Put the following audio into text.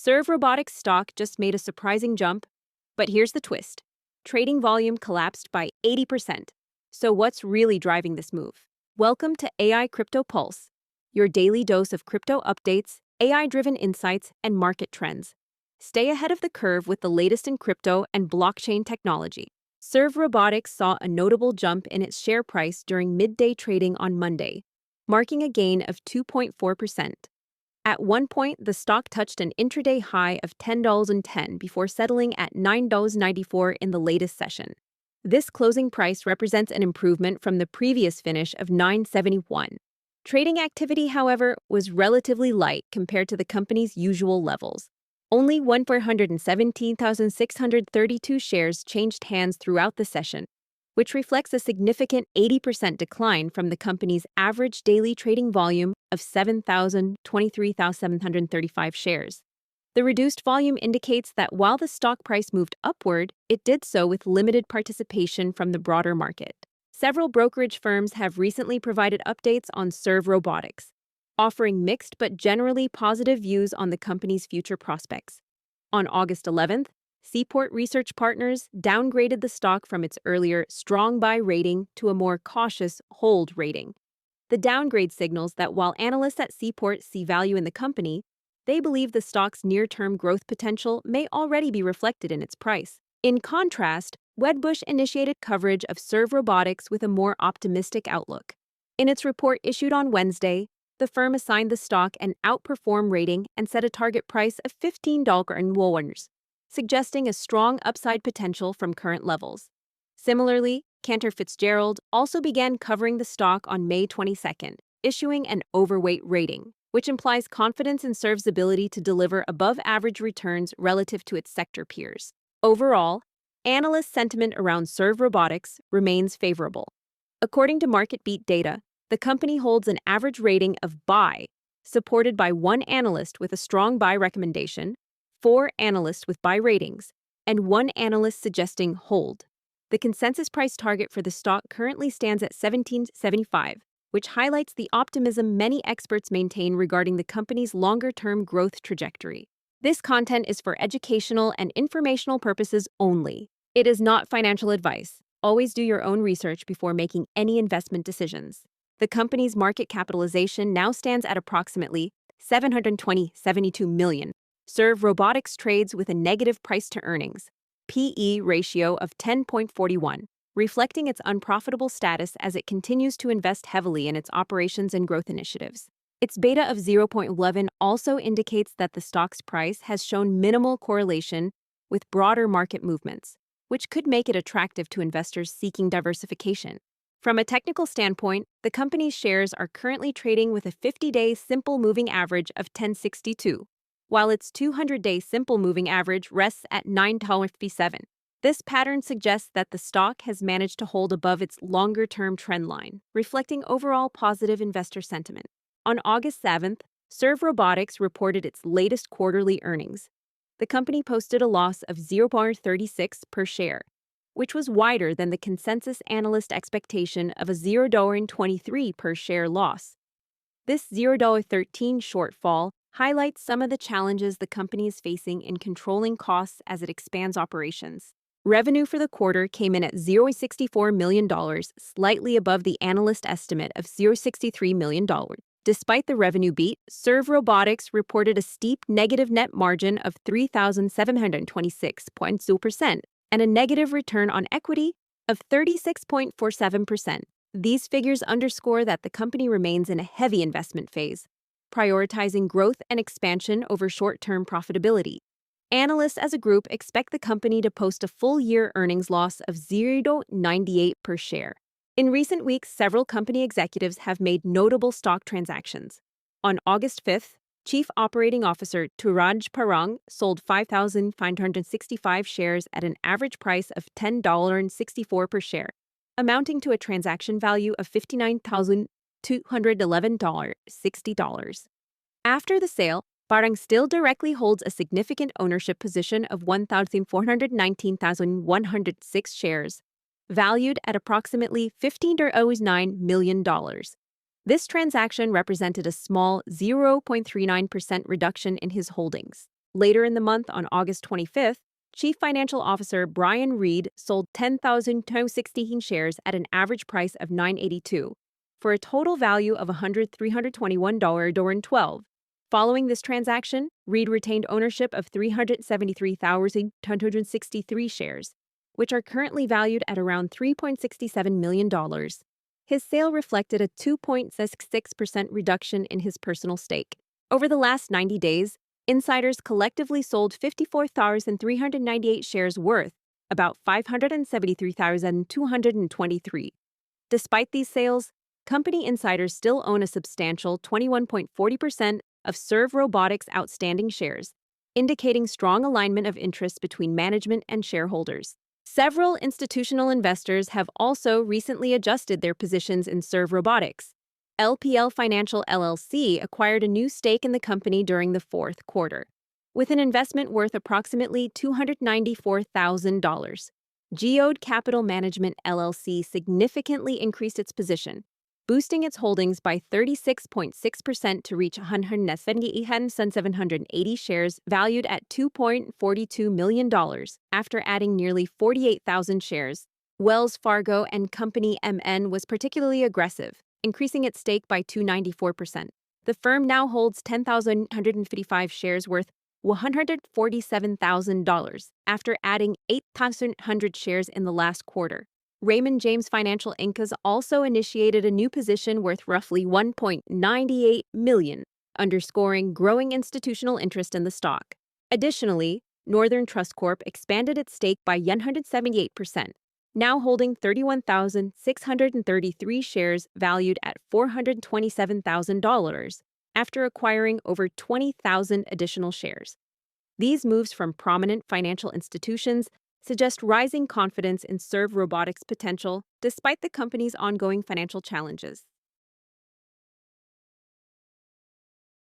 Serve Robotics stock just made a surprising jump, but here's the twist. Trading volume collapsed by 80%. So what's really driving this move? Welcome to AI Crypto Pulse, your daily dose of crypto updates, AI-driven insights, and market trends. Stay ahead of the curve with the latest in crypto and blockchain technology. Serve Robotics saw a notable jump in its share price during midday trading on Monday, marking a gain of 2.4%. At one point, the stock touched an intraday high of $10.10 before settling at $9.94 in the latest session. This closing price represents an improvement from the previous finish of $9.71. Trading activity, however, was relatively light compared to the company's usual levels. Only 117,632 shares changed hands throughout the session, which reflects a significant 80% decline from the company's average daily trading volume of 23,735 shares. The reduced volume indicates that while the stock price moved upward, it did so with limited participation from the broader market. Several brokerage firms have recently provided updates on Serve Robotics, offering mixed but generally positive views on the company's future prospects. On August 11th, Seaport Research Partners downgraded the stock from its earlier strong buy rating to a more cautious hold rating. The downgrade signals that while analysts at Seaport see value in the company, they believe the stock's near-term growth potential may already be reflected in its price. In contrast, Wedbush initiated coverage of Serve Robotics with a more optimistic outlook. In its report issued on Wednesday, the firm assigned the stock an outperform rating and set a target price of $15, suggesting a strong upside potential from current levels. Similarly, Cantor Fitzgerald also began covering the stock on May 22nd, issuing an overweight rating, which implies confidence in Serve's ability to deliver above-average returns relative to its sector peers. Overall, analyst sentiment around Serve Robotics remains favorable. According to MarketBeat data, the company holds an average rating of buy, supported by one analyst with a strong buy recommendation, 4 analysts with buy ratings, and 1 analyst suggesting hold. The consensus price target for the stock currently stands at $17.75, which highlights the optimism many experts maintain regarding the company's longer-term growth trajectory. This content is for educational and informational purposes only. It is not financial advice. Always do your own research before making any investment decisions. The company's market capitalization now stands at approximately $772 million. Serve Robotics trades with a negative price-to-earnings (PE) ratio of 10.41, reflecting its unprofitable status as it continues to invest heavily in its operations and growth initiatives. Its beta of 0.11 also indicates that the stock's price has shown minimal correlation with broader market movements, which could make it attractive to investors seeking diversification. From a technical standpoint, the company's shares are currently trading with a 50-day simple moving average of 1062, while its 200-day simple moving average rests at 9.57. This pattern suggests that the stock has managed to hold above its longer-term trend line, reflecting overall positive investor sentiment. On August 7th, Serve Robotics reported its latest quarterly earnings. The company posted a loss of $0.36 per share, which was wider than the consensus analyst expectation of a $0.23 per share loss. This $0.13 shortfall highlights some of the challenges the company is facing in controlling costs as it expands operations. Revenue for the quarter came in at $0.64 million, slightly above the analyst estimate of $0.63 million. Despite the revenue beat, Serve Robotics reported a steep negative net margin of 3,726.2% and a negative return on equity of 36.47%. These figures underscore that the company remains in a heavy investment phase, prioritizing growth and expansion over short-term profitability. Analysts as a group expect the company to post a full-year earnings loss of $0.98 per share. In recent weeks, several company executives have made notable stock transactions. On August 5th, Chief Operating Officer Turaj Parang sold 5,565 shares at an average price of $10.64 per share, amounting to a transaction value of $59,211.60. After the sale, Parang still directly holds a significant ownership position of 1,419,106 shares, valued at approximately $15.09 million. This transaction represented a small 0.39% reduction in his holdings. Later in the month, on August 25th, Chief Financial Officer Brian Reed sold 10,216 shares at an average price of $9.82 for a total value of $321.12. Following this transaction, Reed retained ownership of 373,263 shares, which are currently valued at around $3.67 million. His sale reflected a 2.66% reduction in his personal stake. Over the last 90 days, insiders collectively sold 54,398 shares worth about $573,223. Despite these sales, company insiders still own a substantial 21.40% of Serve Robotics' outstanding shares, indicating strong alignment of interests between management and shareholders. Several institutional investors have also recently adjusted their positions in Serve Robotics. LPL Financial LLC acquired a new stake in the company during the fourth quarter, with an investment worth approximately $294,000. Geode Capital Management LLC significantly increased its position, boosting its holdings by 36.6% to reach 178,780 shares valued at $2.42 million after adding nearly 48,000 shares. Wells Fargo and Company MN was particularly aggressive, increasing its stake by 294%. The firm now holds 10,155 shares worth $147,000 after adding 8,100 shares in the last quarter. Raymond James Financial Inc. has also initiated a new position worth roughly $1.98 million, underscoring growing institutional interest in the stock. Additionally, Northern Trust Corp expanded its stake by 178%, now holding 31,633 shares valued at $427,000 after acquiring over 20,000 additional shares. These moves from prominent financial institutions suggest rising confidence in Serve Robotics' potential despite the company's ongoing financial challenges.